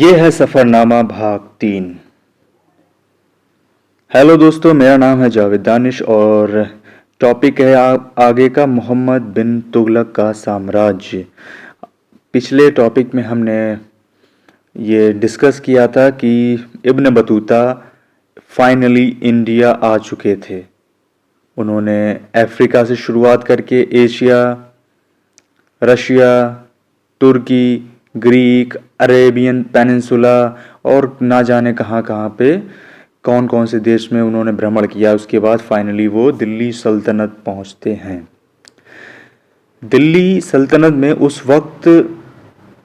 ये है सफ़रनामा भाग 3। हेलो दोस्तों, मेरा नाम है जावेद दानिश और टॉपिक है आगे का मोहम्मद बिन तुगलक का साम्राज्य। पिछले टॉपिक में हमने ये डिस्कस किया था कि इब्न बतूता फाइनली इंडिया आ चुके थे। उन्होंने अफ्रीका से शुरुआत करके एशिया, रशिया, तुर्की, ग्रीक, अरेबियन पेनिनसुला और ना जाने कहाँ कहाँ पे कौन कौन से देश में उन्होंने भ्रमण किया। उसके बाद फाइनली वो दिल्ली सल्तनत पहुँचते हैं। दिल्ली सल्तनत में उस वक्त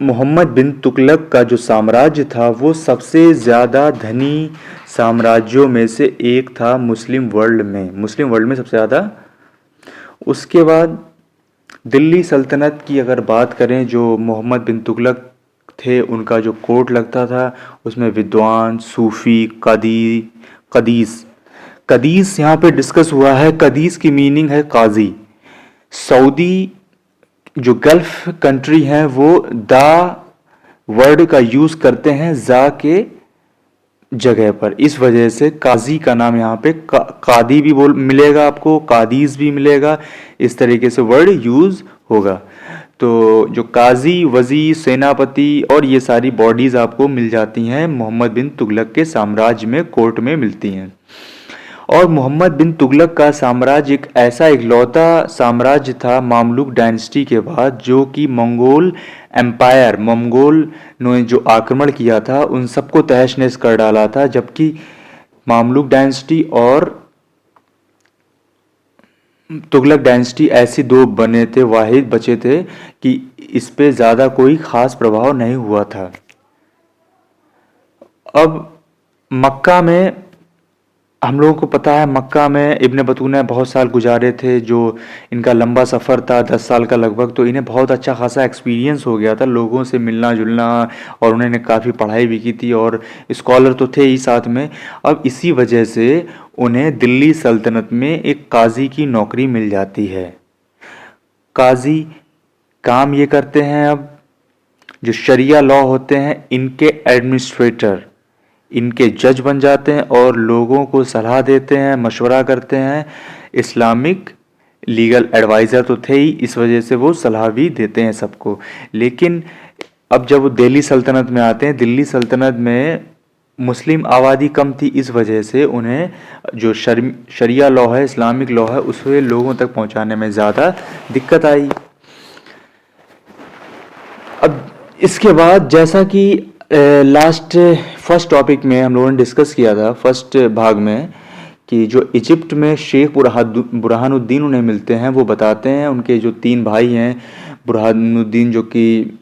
मोहम्मद बिन तुगलक का जो साम्राज्य था वो सबसे ज़्यादा धनी साम्राज्यों में से एक था मुस्लिम वर्ल्ड में सबसे ज़्यादा। उसके बाद दिल्ली सल्तनत की अगर बात करें, जो मोहम्मद बिन तुगलक थे उनका जो कोर्ट लगता था उसमें विद्वान, सूफ़ी, कदीस यहाँ पे डिस्कस हुआ है। कदीस की मीनिंग है काजी। सऊदी जो गल्फ कंट्री हैं वो दा वर्ड का यूज़ करते हैं जा के जगह पर, इस वजह से काजी का नाम यहाँ पे कादी भी बोल मिलेगा आपको, कादीस भी मिलेगा, इस तरीके से वर्ड यूज़ होगा। तो जो काजी, वजी, सेनापति और ये सारी बॉडीज़ आपको मिल जाती हैं मोहम्मद बिन तुगलक के साम्राज्य में, कोर्ट में मिलती हैं। और मोहम्मद बिन तुगलक का साम्राज्य एक ऐसा इकलौता साम्राज्य था मामलुक डायनेस्टी के बाद, जो कि मंगोल ने जो आक्रमण किया था उन सबको तहस नहस कर डाला था। जबकि मामलुक डायनेस्टी और तुगलक डायनेस्टी ऐसी दो बने थे, वाहिद बचे थे कि इस पे ज़्यादा कोई ख़ास प्रभाव नहीं हुआ था। अब मक्का में हम लोगों को पता है, मक्का में इब्न बतूता ने बहुत साल गुजारे थे। जो इनका लंबा सफ़र था 10 साल का लगभग, तो इन्हें बहुत अच्छा खासा एक्सपीरियंस हो गया था लोगों से मिलना जुलना, और उन्होंने काफ़ी पढ़ाई भी की थी और स्कॉलर तो थे ही साथ में। अब इसी वजह से उन्हें दिल्ली सल्तनत में एक काजी की नौकरी मिल जाती है। काजी काम ये करते हैं, अब जो शरिया लॉ होते हैं इनके एडमिनिस्ट्रेटर, इनके जज बन जाते हैं और लोगों को सलाह देते हैं, मशवरा करते हैं। इस्लामिक लीगल एडवाइज़र तो थे ही, इस वजह से वो सलाह भी देते हैं सबको। लेकिन अब जब वो दिल्ली सल्तनत में आते हैं, दिल्ली सल्तनत में मुस्लिम आबादी कम थी, इस वजह से उन्हें जो शरिया लॉ है, इस्लामिक लॉ है, उसे लोगों तक पहुंचाने में ज़्यादा दिक्कत आई। अब इसके बाद जैसा कि फर्स्ट टॉपिक में हम लोगों ने डिस्कस किया था, फर्स्ट भाग में, कि जो इजिप्ट में शेख बुरहानुद्दीन उन्हें मिलते हैं, वो बताते हैं उनके जो 3 भाई हैं, बुरहानुद्दीन जो कि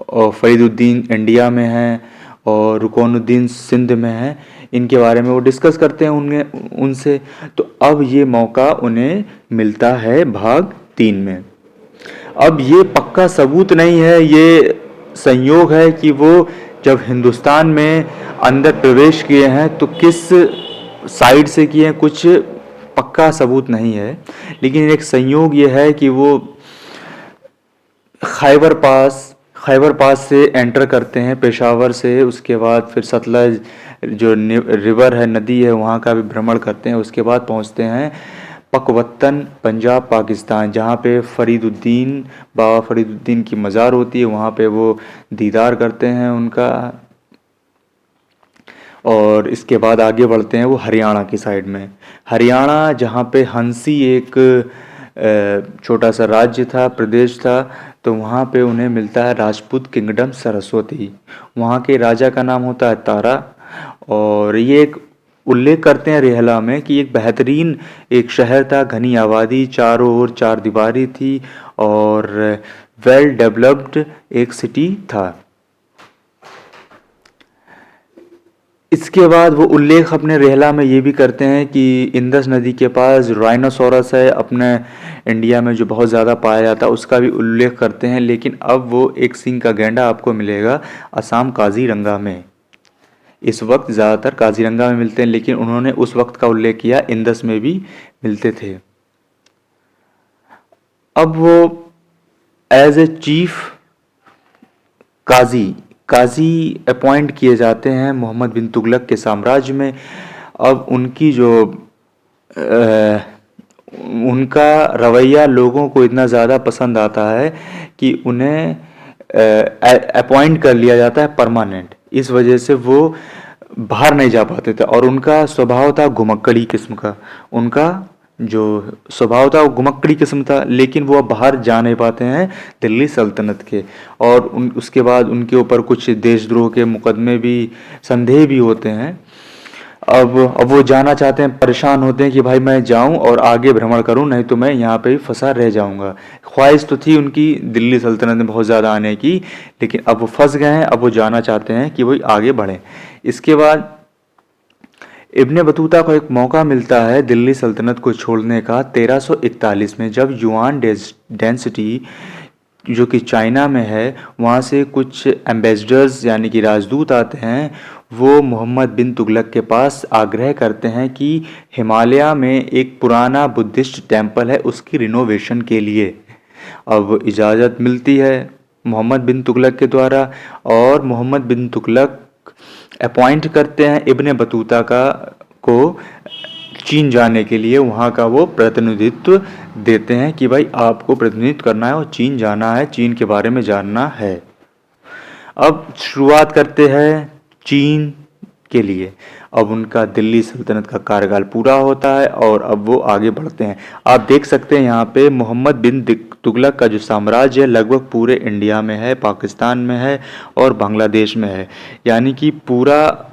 फरीदुद्दीन इंडिया में हैं और रुकनुद्दीन सिंध में हैं, इनके बारे में वो डिस्कस करते हैं उनसे। तो अब ये मौका उन्हें मिलता है भाग 3 में। अब ये पक्का सबूत नहीं है, ये संयोग है कि वो जब हिंदुस्तान में अंदर प्रवेश किए हैं तो किस साइड से किए हैं, कुछ पक्का सबूत नहीं है। लेकिन एक संयोग ये है कि वो खैबर पास से एंटर करते हैं, पेशावर से। उसके बाद फिर सतलज जो रिवर है, नदी है, वहाँ का भी भ्रमण करते हैं। उसके बाद पहुँचते हैं पकवत्तन, पंजाब, पाकिस्तान, जहाँ पे बाबा फरीदुद्दीन की मज़ार होती है, वहाँ पे वो दीदार करते हैं उनका। और इसके बाद आगे बढ़ते हैं वो हरियाणा की साइड में। हरियाणा जहाँ पे हंसी एक छोटा सा राज्य था, प्रदेश था, तो वहाँ पे उन्हें मिलता है राजपूत किंगडम सरस्वती। वहाँ के राजा का नाम होता है तारा। और ये एक उल्लेख करते हैं रेहला में कि एक बेहतरीन एक शहर था, घनी आबादी, चारों ओर चार दीवारी थी और वेल डेवलप्ड एक सिटी था। इसके बाद वो उल्लेख अपने रेहला में ये भी करते हैं कि इंदस नदी के पास राइनोसोरस है अपने इंडिया में, जो बहुत ज़्यादा पाया जाता है, उसका भी उल्लेख करते हैं। लेकिन अब वो एक सिंह का गैंडा आपको मिलेगा असम काजीरंगा में। इस वक्त ज़्यादातर काजीरंगा में मिलते हैं, लेकिन उन्होंने उस वक्त का उल्लेख किया इंदस में भी मिलते थे। अब वो एज ए चीफ काजी काज़ी अपॉइंट किए जाते हैं मोहम्मद बिन तुगलक के साम्राज्य में। अब उनकी जो अ, उनका रवैया लोगों को इतना ज़्यादा पसंद आता है कि उन्हें अपॉइंट कर लिया जाता है परमानेंट। इस वजह से वो बाहर नहीं जा पाते थे और उनका स्वभाव था घुमक्कड़ी किस्म का। उनका जो स्वभाव था वो घुमक्कड़ी किस्म था, लेकिन वो अब बाहर जा नहीं पाते हैं दिल्ली सल्तनत के। और उसके बाद उनके ऊपर कुछ देशद्रोह के मुकदमे भी, संदेह भी होते हैं। अब वो जाना चाहते हैं, परेशान होते हैं कि भाई मैं जाऊं और आगे भ्रमण करूं, नहीं तो मैं यहाँ पे ही फंसा रह जाऊंगा। ख्वाहिश तो थी उनकी दिल्ली सल्तनत में बहुत ज़्यादा आने की, लेकिन अब वो फंस गए हैं। अब वो जाना चाहते हैं कि वो आगे बढ़ें। इसके बाद इब्ने बतूता को एक मौका मिलता है दिल्ली सल्तनत को छोड़ने का 1341 में, जब युआन डेंसिटी जो कि चाइना में है, वहाँ से कुछ एम्बेसडर्स यानी कि राजदूत आते हैं। वो मोहम्मद बिन तुगलक के पास आग्रह करते हैं कि हिमालय में एक पुराना बुद्धिस्ट टेम्पल है, उसकी रिनोवेशन के लिए। अब इजाज़त मिलती है मोहम्मद बिन तुगलक के द्वारा और मोहम्मद बिन तुगलक अपॉइंट करते हैं इब्ने बतूता को चीन जाने के लिए। वहाँ का वो प्रतिनिधित्व देते हैं कि भाई आपको प्रतिनिधित्व करना है और चीन जाना है, चीन के बारे में जानना है। अब शुरुआत करते हैं चीन के लिए। अब उनका दिल्ली सल्तनत का कार्यकाल पूरा होता है और अब वो आगे बढ़ते हैं। आप देख सकते हैं यहाँ पे मोहम्मद बिन तुगलक का जो साम्राज्य है लगभग पूरे इंडिया में है, पाकिस्तान में है और बांग्लादेश में है। यानी कि पूरा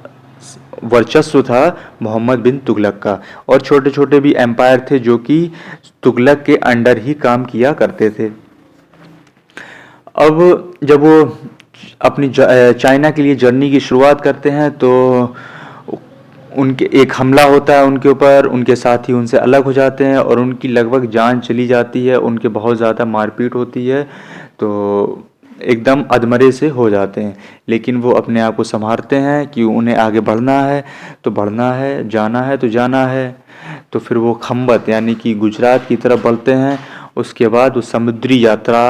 वर्चस्व था मोहम्मद बिन तुगलक का। और छोटे छोटे भी एम्पायर थे जो कि तुगलक के अंडर ही काम किया करते थे। अब जब वो अपनी चाइना के लिए जर्नी की शुरुआत करते हैं तो उनके एक हमला होता है उनके ऊपर। उनके साथी उनसे अलग हो जाते हैं और उनकी लगभग जान चली जाती है। उनके बहुत ज़्यादा मारपीट होती है, तो एकदम अधमरे से हो जाते हैं। लेकिन वो अपने आप को संभालते हैं कि उन्हें आगे बढ़ना है तो बढ़ना है, जाना है तो जाना है। तो फिर वो खंबत यानी कि गुजरात की तरफ बढ़ते हैं। उसके बाद वो समुद्री यात्रा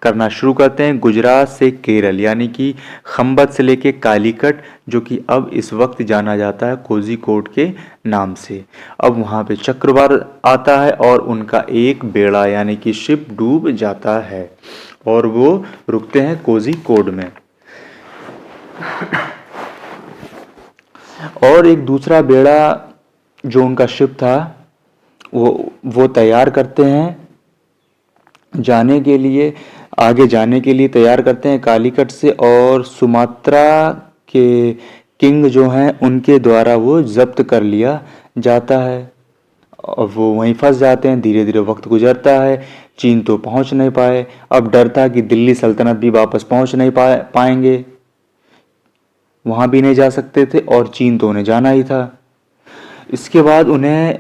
करना शुरू करते हैं गुजरात से केरल, यानी कि खंबत से लेके कालीकट, जो कि अब इस वक्त जाना जाता है कोझिकोड के नाम से। अब वहाँ पे चक्रवात आता है और उनका एक बेड़ा यानी कि शिप डूब जाता है और वो रुकते हैं कोझिकोड में। और एक दूसरा बेड़ा जो उनका शिप था वो तैयार करते हैं जाने के लिए, आगे जाने के लिए तैयार करते हैं कालीकट से। और सुमात्रा के किंग जो हैं उनके द्वारा वो जब्त कर लिया जाता है और वो वहीं फंस जाते हैं। धीरे धीरे वक्त गुजरता है, चीन तो पहुंच नहीं पाए। अब डर था कि दिल्ली सल्तनत भी वापस पहुंच नहीं पाएंगे, वहां भी नहीं जा सकते थे और चीन तो उन्हें जाना ही था। इसके बाद उन्हें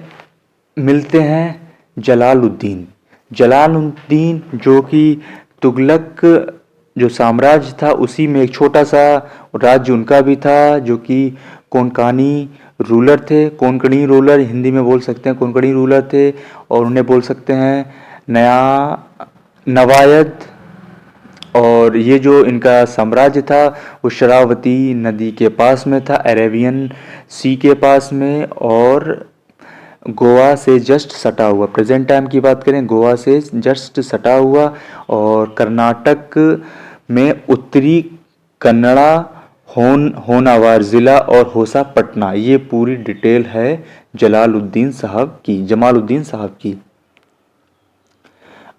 मिलते हैं जलालुद्दीन। जलालुद्दीन जो कि तुगलक जो साम्राज्य था उसी में एक छोटा सा राज्य उनका भी था, जो कि कोंकणी रूलर थे। कोंकणी रूलर हिंदी में बोल सकते हैं, कोंकणी रूलर थे। और उन्हें बोल सकते हैं नया नवायद। और ये जो इनका साम्राज्य था वो शरावती नदी के पास में था, अरेबियन सी के पास में, और गोवा से जस्ट सटा हुआ। प्रेजेंट टाइम की बात करें, गोवा से जस्ट सटा हुआ। और कर्नाटक में उत्तरी कन्नड़ा, होनावर ज़िला और होसा पटना, ये पूरी डिटेल है जमालुद्दीन साहब की।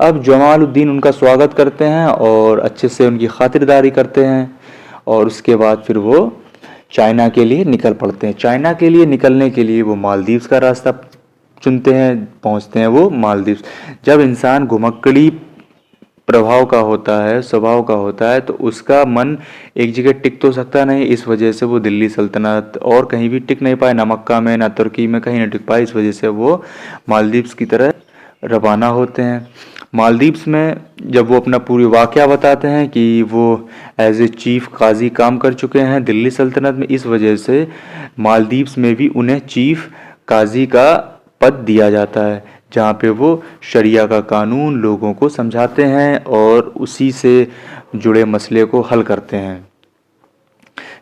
अब जमालुद्दीन उनका स्वागत करते हैं और अच्छे से उनकी खातिरदारी करते हैं। और उसके बाद फिर वो चाइना के लिए निकल पड़ते हैं। चाइना के लिए निकलने के लिए वो मालदीव्स का रास्ता चुनते हैं, पहुंचते हैं वो मालदीव्स। जब इंसान घुमक्कड़ी प्रभाव का होता है, स्वभाव का होता है, तो उसका मन एक जगह टिक तो सकता नहीं। इस वजह से वो दिल्ली सल्तनत और कहीं भी टिक नहीं पाए, ना मक्का में ना तुर्की में, कहीं नहीं टिक पाए। इस वजह से वो मालदीव्स की तरह रवाना होते हैं। मालदीव्स में जब वो अपना पूरी वाकया बताते हैं कि वो एज ए चीफ काजी काम कर चुके हैं दिल्ली सल्तनत में, इस वजह से मालदीव्स में भी उन्हें चीफ काजी का पद दिया जाता है, जहाँ पे वो शरिया का कानून लोगों को समझाते हैं और उसी से जुड़े मसले को हल करते हैं।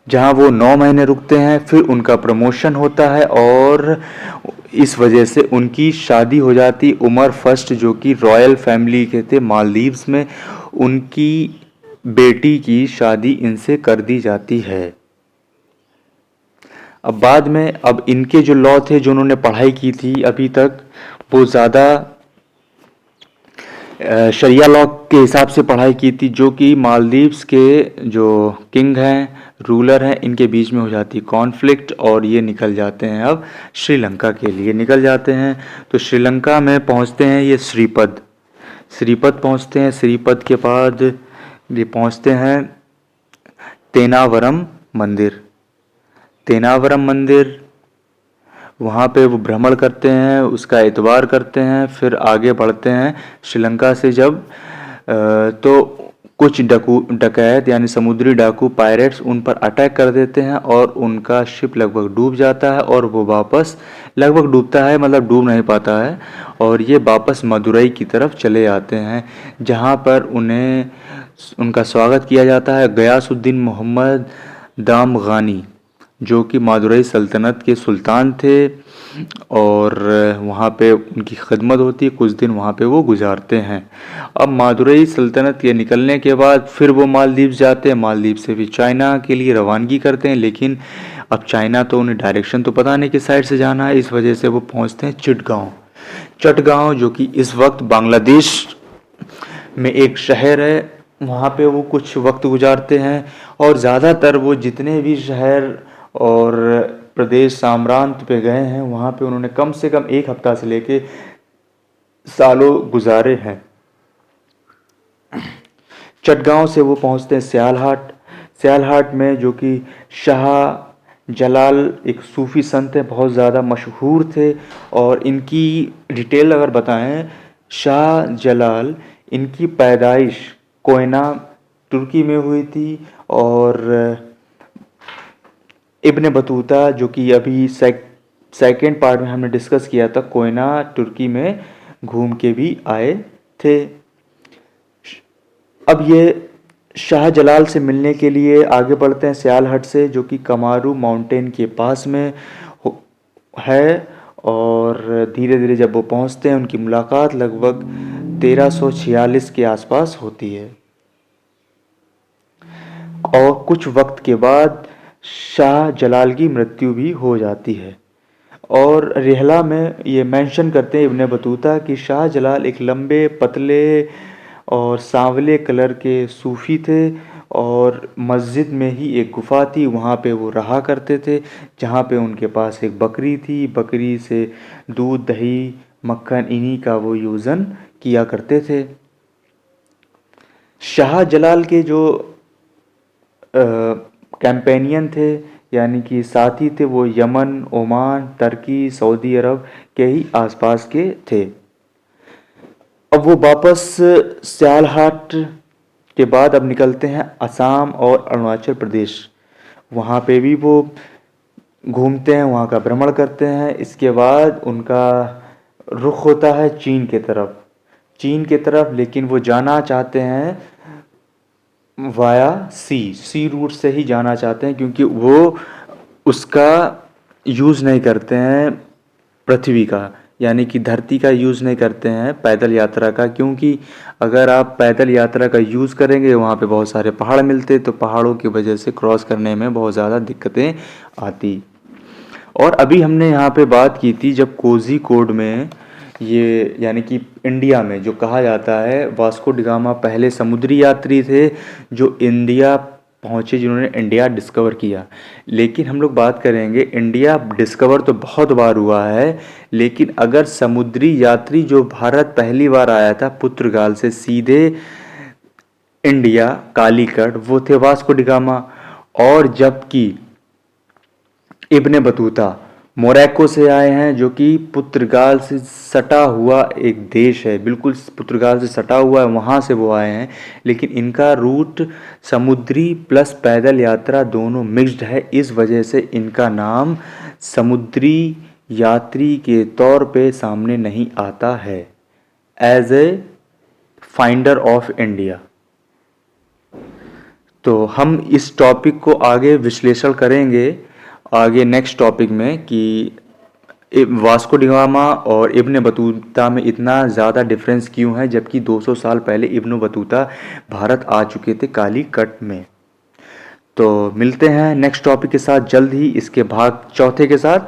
जहाँ वो 9 महीने रुकते हैं, फिर उनका प्रमोशन होता है और इस वजह से उनकी शादी हो जाती। उमर फर्स्ट जो कि रॉयल फैमिली के थे मालदीव्स में, उनकी बेटी की शादी इनसे कर दी जाती है। अब बाद में अब इनके जो लॉ थे जो उन्होंने पढ़ाई की थी अभी तक, वो ज़्यादा शरिया लॉ के हिसाब से पढ़ाई की थी, जो कि मालदीव्स के जो किंग हैं, रूलर हैं, इनके बीच में हो जाती कॉन्फ्लिक्ट और ये निकल जाते हैं अब श्रीलंका के लिए निकल जाते हैं। तो श्रीलंका में पहुंचते हैं ये श्रीपद, श्रीपद पहुंचते हैं। श्रीपद के बाद ये पहुंचते हैं तेनावरम मंदिर, तेनावरम मंदिर, वहाँ पे वो भ्रमण करते हैं, उसका एतबार करते हैं, फिर आगे बढ़ते हैं। श्रीलंका से जब तो कुछ डकैत यानी समुद्री डाकू पायरेट्स उन पर अटैक कर देते हैं और उनका शिप लगभग डूब जाता है और वो वापस लगभग डूबता है, मतलब डूब नहीं पाता है, और ये वापस मदुरई की तरफ चले आते हैं, जहाँ पर उन्हें उनका स्वागत किया जाता है गयासुद्दीन मोहम्मद दामगानी, जो कि मादुरई सल्तनत के सुल्तान थे, और वहाँ पे उनकी खिदमत होती है, कुछ दिन वहाँ पे वो गुजारते हैं। अब मादुरई सल्तनत के निकलने के बाद फिर वो मालदीव जाते हैं, मालदीव से फिर चाइना के लिए रवानगी करते हैं, लेकिन अब चाइना तो उन्हें डायरेक्शन तो पता नहीं किस साइड से जाना है, इस वजह से वो पहुँचते हैं चिटगांव। चटगांव जो कि इस वक्त बांग्लादेश में एक शहर है, वहाँ पे वो कुछ वक्त गुजारते हैं, और ज़्यादातर वो जितने भी शहर और प्रदेश साम्रांत पे गए हैं वहाँ पे उन्होंने कम से कम 1 हफ्ता से लेके सालों गुजारे हैं। चटगांव से वो पहुँचते हैं सियालहाट, सियालहाट में जो कि शाह जलाल एक सूफ़ी संत हैं, बहुत ज़्यादा मशहूर थे, और इनकी डिटेल अगर बताएं, शाह जलाल इनकी पैदाइश कोयना तुर्की में हुई थी, और इब्न बतूता जो कि अभी सेकेंड पार्ट में हमने डिस्कस किया था, कोयना तुर्की में घूम के भी आए थे। अब ये शाह जलाल से मिलने के लिए आगे बढ़ते हैं सियालहट से, जो कि कमारू माउंटेन के पास में है, और धीरे धीरे जब वो पहुंचते हैं उनकी मुलाकात लगभग 1346 के आसपास होती है, और कुछ वक्त के बाद शाह जलाल की मृत्यु भी हो जाती है। और रिहला में ये मेंशन करते हैं इब्ने बतूता कि शाह जलाल एक लंबे पतले और सांवले कलर के सूफ़ी थे, और मस्जिद में ही एक गुफ़ा थी, वहाँ पे वो रहा करते थे, जहाँ पे उनके पास एक बकरी थी, बकरी से दूध दही मक्खन इन्हीं का वो यूज़न किया करते थे। शाह जलाल के जो कैंपेनियन थे यानी कि साथी थे, वो यमन, ओमान, तुर्की, सऊदी अरब के ही आसपास के थे। अब वो वापस सियालहाट के बाद अब निकलते हैं असम और अरुणाचल प्रदेश, वहाँ पे भी वो घूमते हैं, वहाँ का भ्रमण करते हैं। इसके बाद उनका रुख होता है चीन के तरफ, चीन के तरफ, लेकिन वो जाना चाहते हैं वाया सी रूट से ही जाना चाहते हैं, क्योंकि वो उसका यूज़ नहीं करते हैं पृथ्वी का, यानी कि धरती का यूज़ नहीं करते हैं पैदल यात्रा का, क्योंकि अगर आप पैदल यात्रा का यूज़ करेंगे वहाँ पे बहुत सारे पहाड़ मिलते, तो पहाड़ों की वजह से क्रॉस करने में बहुत ज़्यादा दिक्कतें आती। और अभी हमने यहाँ पे बात की थी जब कोझिकोड में ये यानी कि इंडिया में जो कहा जाता है वास्को डी गामा पहले समुद्री यात्री थे जो इंडिया पहुँचे, जिन्होंने इंडिया डिस्कवर किया। लेकिन हम लोग बात करेंगे, इंडिया डिस्कवर तो बहुत बार हुआ है, लेकिन अगर समुद्री यात्री जो भारत पहली बार आया था पुर्तगाल से सीधे इंडिया कालीकट, वो थे वास्को डी गामा। और जबकि इब्ने बतूता मोरक्को से आए हैं, जो कि पुर्तगाल से सटा हुआ एक देश है, बिल्कुल पुर्तगाल से सटा हुआ है, वहाँ से वो आए हैं, लेकिन इनका रूट समुद्री प्लस पैदल यात्रा दोनों मिक्स्ड है, इस वजह से इनका नाम समुद्री यात्री के तौर पे सामने नहीं आता है as a finder of India. तो हम इस टॉपिक को आगे विश्लेषण करेंगे आगे नेक्स्ट टॉपिक में कि वास्को डी गामा और इब्न बतूता में इतना ज़्यादा डिफरेंस क्यों है, जबकि 200 साल पहले इब्न बतूता भारत आ चुके थे काली कट में। तो मिलते हैं नेक्स्ट टॉपिक के साथ जल्द ही, इसके भाग चौथे के साथ।